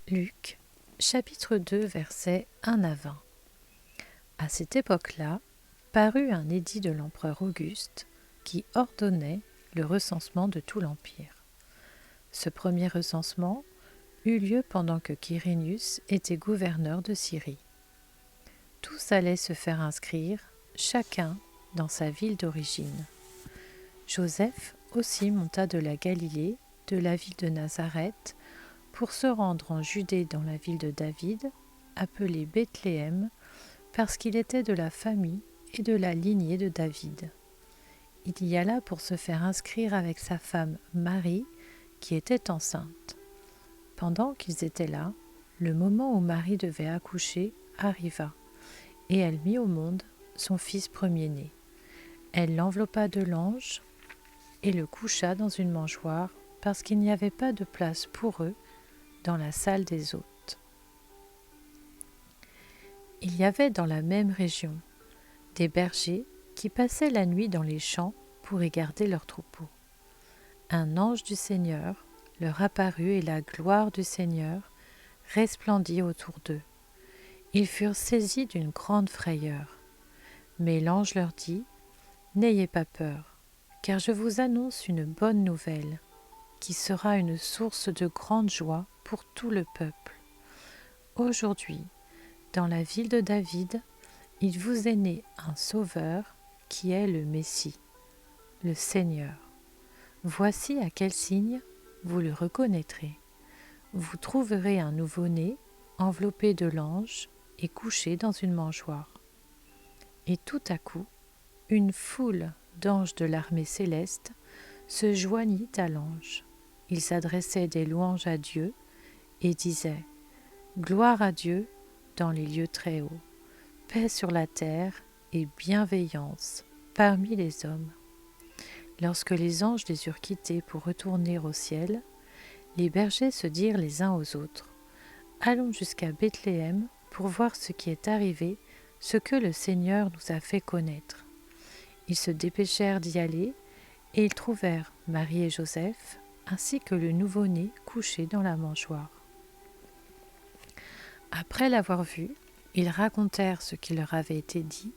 Luc, chapitre 2, versets 1 à 20. À cette époque-là, parut un édit de l'empereur Auguste qui ordonnait le recensement de tout l'Empire. Ce premier recensement eut lieu pendant que Quirinius était gouverneur de Syrie. Tous allaient se faire inscrire, chacun dans sa ville d'origine. Joseph aussi monta de la Galilée, de la ville de Nazareth, pour se rendre en Judée dans la ville de David, appelée Bethléem, parce qu'il était de la famille et de la lignée de David. Il y alla pour se faire inscrire avec sa femme Marie, qui était enceinte. Pendant qu'ils étaient là, le moment où Marie devait accoucher arriva, et elle mit au monde son fils premier-né. Elle l'enveloppa de lange et le coucha dans une mangeoire, parce qu'il n'y avait pas de place pour eux dans la salle des hôtes. Il y avait dans la même région des bergers qui passaient la nuit dans les champs pour y garder leurs troupeaux. Un ange du Seigneur leur apparut et la gloire du Seigneur resplendit autour d'eux. Ils furent saisis d'une grande frayeur. Mais l'ange leur dit : « N'ayez pas peur, car je vous annonce une bonne nouvelle, qui sera une source de grande joie pour tout le peuple. Aujourd'hui, dans la ville de David, il vous est né un Sauveur qui est le Messie, le Seigneur. Voici à quel signe vous le reconnaîtrez. Vous trouverez un nouveau-né enveloppé de lange et couché dans une mangeoire. » Et tout à coup, une foule d'anges de l'armée céleste se joignit à l'ange. Ils adressaient des louanges à Dieu et disaient : « Gloire à Dieu dans les lieux très hauts, paix sur la terre et bienveillance parmi les hommes. » Lorsque les anges les eurent quittés pour retourner au ciel, les bergers se dirent les uns aux autres : « Allons jusqu'à Bethléem pour voir ce qui est arrivé, ce que le Seigneur nous a fait connaître. » Ils se dépêchèrent d'y aller, et ils trouvèrent Marie et Joseph, ainsi que le nouveau-né couché dans la mangeoire. Après l'avoir vu, ils racontèrent ce qui leur avait été dit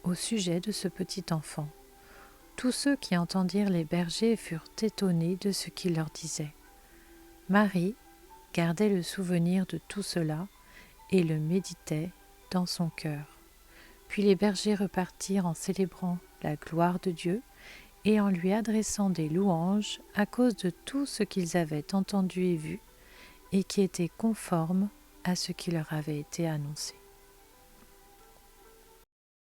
au sujet de ce petit enfant. Tous ceux qui entendirent les bergers furent étonnés de ce qu'il leur disait. Marie gardait le souvenir de tout cela et le méditait dans son cœur. Puis les bergers repartirent en célébrant la gloire de Dieu et en lui adressant des louanges à cause de tout ce qu'ils avaient entendu et vu et qui était conforme à ce qui leur avait été annoncé.